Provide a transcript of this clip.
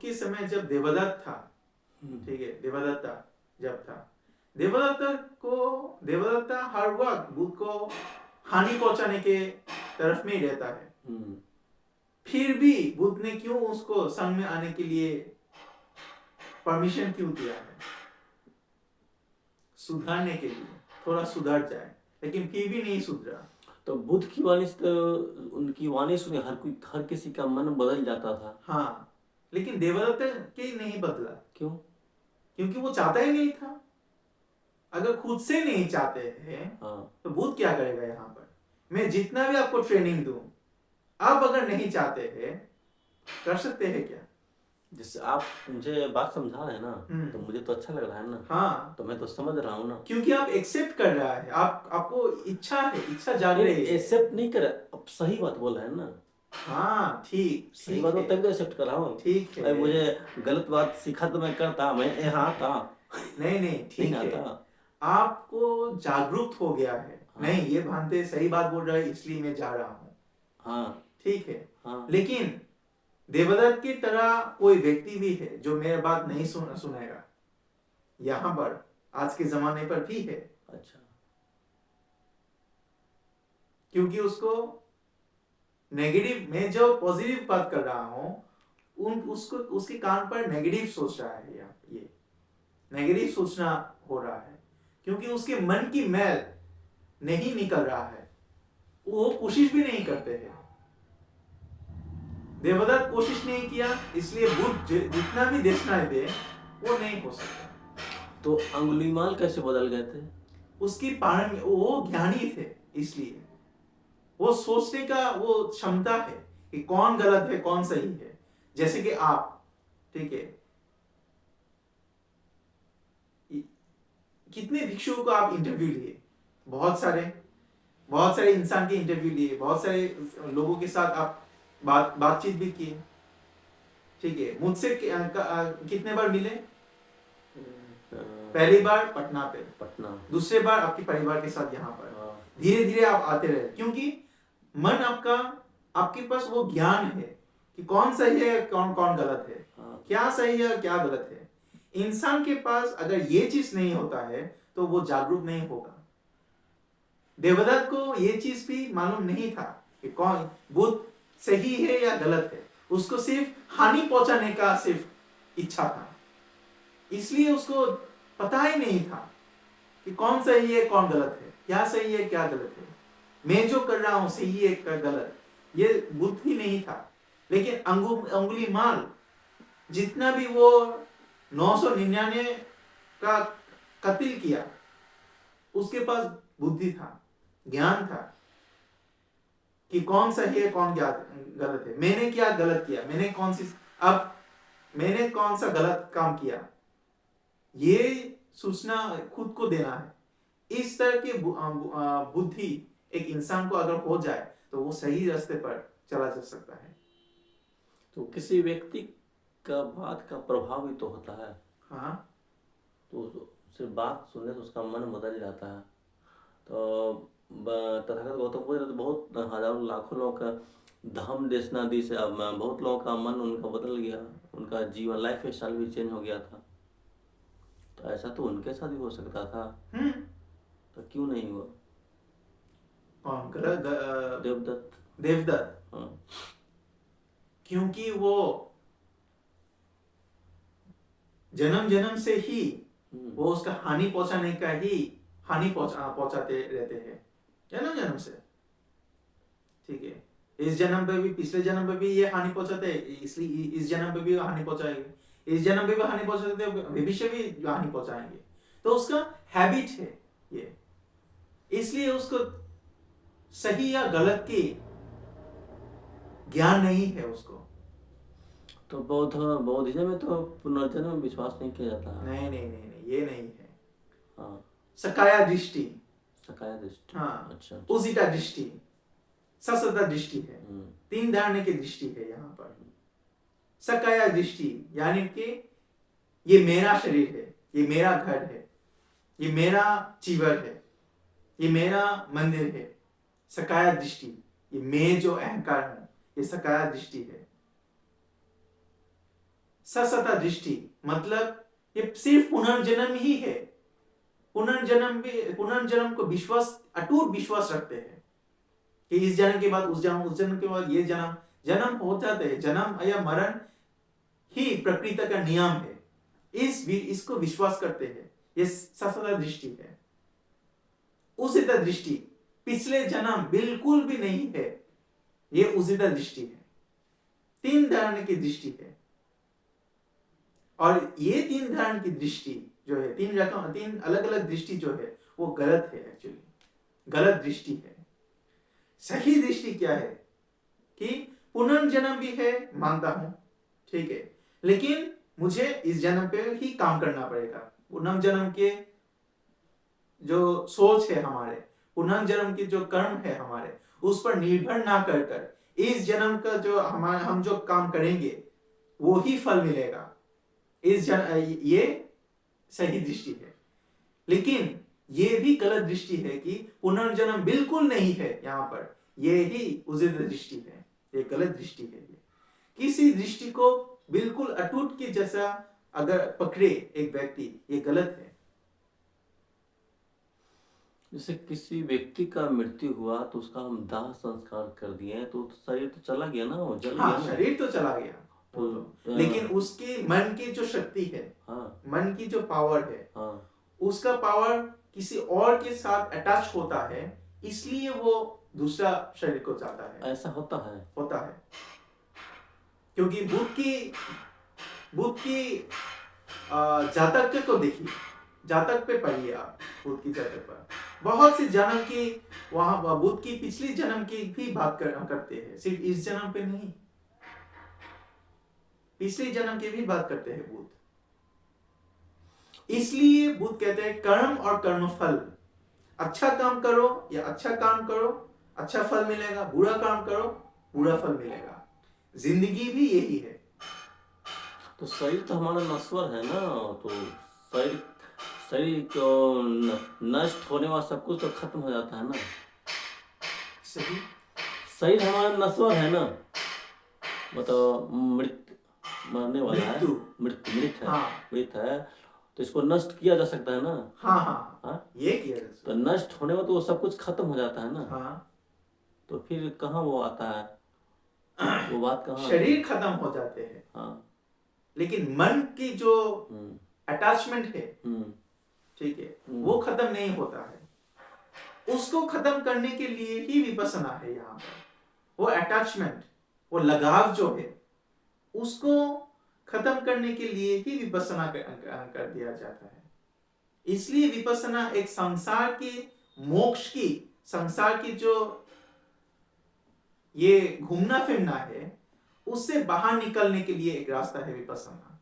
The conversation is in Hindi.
के समय जब देवदत्त था, ठीक है, देवदत्ता जब था, देवदत्ता हर वक्त बुद्ध को हानि पहुंचाने के तरफ में ही रहता है। फिर भी बुद्ध ने क्यों उसको संघ में आने के लिए परमिशन क्यों दिया है? सुधारने के लिए, थोड़ा सुधर जाए, लेकिन फिर भी नहीं सुधरा। तो बुद्ध की वाणी से तो उनकी वाणी सुने हर किसी का मन बदल जाता था। हाँ, लेकिन देवदत्त के नहीं बदला। क्यों? क्योंकि वो चाहता ही नहीं था। अगर खुद से नहीं चाहते हैं, हाँ। तो बुद्ध क्या करेगा यहाँ पर? मैं जितना भी आपको ट्रेनिंग दूं, आप अगर नहीं चाहते हैं, कर सकते हैं क्या? जिससे आप मुझे बात समझा रहे हैं ना, तो मुझे तो अच्छा लग रहा है ना। हाँ, तो मैं तो समझ रहा हूँ ना, क्योंकि आप एक्सेप्ट कर रहा है, आपको इच्छा है, इच्छा जाग रही है। एक्सेप्ट नहीं कर, अब सही बात बोल रहे हैं ना। हाँ, ठीक, सही बात हो तभी तो एक्सेप्ट कर रहा हूँ। ठीक है। मुझे गलत बात सिखा तो मैं करता, मैं यहाँ था। नहीं, ठीक है। आपको जागरूक हो गया है। हाँ। नहीं, ये भानते सही बात बोल रहा है, इसलिए मैं जा रहा हूँ। हाँ, ठीक है। हाँ। लेकिन देवदत्त की तरह कोई व्यक्ति भी है जो मेरी बात नहीं सुनेगा, यहाँ पर आज के जमाने पर भी है। अच्छा। क्योंकि उसको नेगेटिव, मैं जो पॉजिटिव बात कर रहा हूं, उसको उसके कान पर नेगेटिव सोच रहा है, ये नेगेटिव सोचना हो रहा है, क्योंकि उसके मन की मैल नहीं निकल रहा है। वो कोशिश भी नहीं करते हैं। देवदत्त कोशिश नहीं किया, इसलिए बुद्ध जितना भी देखना दे, वो नहीं हो सकता। तो अंगुलीमाल कैसे बदल गए थे? उसकी पारण, वो ज्ञानी थे, इसलिए वो सोचने का वो क्षमता है कि कौन गलत है कौन सही है। जैसे कि आप, ठीक है, कितने भिक्षुओं को आप इंटरव्यू लिए? बहुत सारे इंसान के इंटरव्यू लिए, बहुत सारे लोगों के साथ आप बातचीत भी किए, ठीक है। मुझसे कितने बार मिले? पहली बार पटना, दूसरे बार आपके परिवार के साथ यहाँ पर। धीरे धीरे आप आते रहे, क्योंकि मन आपके पास वो ज्ञान है कि कौन सही है कौन गलत है, क्या सही है क्या गलत है। इंसान के पास अगर ये चीज नहीं होता है तो वो जागरूक नहीं होगा। देवदत्त को ये चीज भी मालूम नहीं था कि कौन बुद्ध सही है या गलत है। उसको सिर्फ हानि पहुंचाने का सिर्फ इच्छा था, इसलिए उसको पता ही नहीं था कि कौन सही है कौन गलत है, क्या सही है क्या गलत है, मैं जो कर रहा हूं सही है क्या गलत, ये बुद्ध ही नहीं था। लेकिन अंगुली माल जितना भी वो 999 का कत्ल किया, उसके पास बुद्धि था, ज्ञान था कि कौन सही है कौन गलत है। मैंने क्या गलत किया, मैंने कौन सा गलत काम किया, ये सूचना खुद को देना है। इस तरह की बुद्धि एक इंसान को अगर हो जाए तो वो सही रास्ते पर चला जा सकता है। तो किसी व्यक्ति का बात का प्रभाव ही तो होता है। हाँ, तो सिर्फ बात सुनने से उसका मन बदल जाता है। तो तथागत गौतम बुद्ध तो बहुत हजारों लाखों लोगों का धम्म देशना दी से अब बहुत लोगों का मन उनका बदल गया, उनका जीवन लाइफ स्टाइल भी चेंज हो गया था। तो ऐसा तो उनके साथ भी हो सकता था, तो क्यों नहीं हुआ? कौन? देवदत्त। हाँ, क्योंकि वो जन्म से ही वो उसका हानि पहुंचाने का ही हानि पहुंचाते रहते हैं, जन्म से। ठीक है, इस जन्म पे भी पिछले जन्म पे भी ये हानि पहुंचाते, इसलिए इस जन्म पे भी हानि पहुंचाएंगे, इस जन्म पे भी हानि पहुंचाते, भविष्य भी हानि पहुंचाएंगे। तो उसका हैबिट है ये, इसलिए उसको सही या गलत की ज्ञान नहीं है उसको। तो बौद्धिज्म में तो पुनर्जन्म में विश्वास नहीं किया जाता है। नहीं, ये नहीं है। हाँ, सकाया दृष्टि। हाँ, अच्छा। उसिता दृष्टि, ससता दृष्टि है, 3 धारणे की दृष्टि है यहाँ पर। सकाया दृष्टि यानी कि ये मेरा शरीर है, ये मेरा घर है, ये मेरा जीवन है, ये मेरा मंदिर है। सकाया दृष्टि, ये मैं जो अहंकार हूं, ये सकाया दृष्टि है। ससता दृष्टि मतलब ये सिर्फ पुनर्जन्म ही है। पुनर्जन्म को विश्वास, अटूट विश्वास रखते हैं कि इस जन्म के बाद उस जन्म के बाद ये जन्म हो जाते हैं। जन्म या मरण ही प्रकृति का नियम है, इसको विश्वास करते हैं। ये ससता दृष्टि है। उसिता दृष्टि पिछले जन्म बिल्कुल भी नहीं है, ये उसिता दृष्टि है। तीन धारण की दृष्टि है, और ये तीन धारण की दृष्टि जो है, तीन अलग अलग दृष्टि जो है वो गलत है। एक्चुअली गलत दृष्टि है। सही दृष्टि क्या है कि पुनर्जन्म भी है, मानता हूं, ठीक है, लेकिन मुझे इस जन्म पे ही काम करना पड़ेगा। पुनर्जन्म के जो सोच है हमारे, पुनर्जन्म के जो कर्म है हमारे, उस पर निर्भर ना कर इस जन्म का जो हम जो काम करेंगे वो ही फल मिलेगा। ये सही दृष्टि है। लेकिन ये भी गलत दृष्टि है कि पुनर्जन्म बिल्कुल नहीं है यहाँ पर, ये ही उचित दृष्टि है। ये गलत दृष्टि है। ये किसी दृष्टि को बिल्कुल अटूट के जैसा अगर पकड़े एक व्यक्ति, ये गलत है। जैसे किसी व्यक्ति का मृत्यु हुआ तो उसका हम दाह संस्कार कर दिए तो शरीर तो चला गया ना, वो जल गया ना। शरीर तो चला गया, लेकिन उसकी मन की जो शक्ति है, मन की जो पावर है, उसका पावर किसी और के साथ अटैच होता है, इसलिए वो दूसरा शरीर को जाता है। ऐसा होता है क्योंकि बुद्ध की जातक को देखिए, जातक पे पढ़िए आप, बुद्ध की जातक पर बहुत सी जन्म की, वहां बुद्ध की पिछली जन्म की भी बात करते हैं, सिर्फ इस जन्म पे नहीं, पिछले जन्म की भी बात करते हैं बुद्ध। इसलिए बुद्ध कहते हैं कर्म और कर्मफल, अच्छा काम करो या अच्छा काम करो, अच्छा फल मिलेगा, बुरा काम करो, बुरा फल मिलेगा। जिंदगी भी यही है। तो शरीर तो हमारा नश्वर है ना, तो शरीर को नष्ट होने वाला सब कुछ तो खत्म हो जाता है ना। सही, शरीर हमारा नश्वर है ना, मतलब मरने वाला है, मृत है, तो इसको नष्ट किया जा सकता है ना। ये किया जा सकता है। तो नष्ट होने में तो वो सब कुछ खत्म हो जाता है ना। तो फिर कहाँ वो आता है, वो बात कहाँ? शरीर खत्म हो जाते हैं, लेकिन मन की जो अटैचमेंट है, ठीक है, वो खत्म नहीं होता है। उसको खत्म करने के लिए ही विपश्यना है यहाँ पर। वो अटैचमेंट, वो लगाव जो है, उसको खत्म करने के लिए ही विपश्यना कर दिया जाता है। इसलिए विपश्यना एक संसार की मोक्ष की, संसार की जो ये घूमना फिरना है, उससे बाहर निकलने के लिए एक रास्ता है विपश्यना।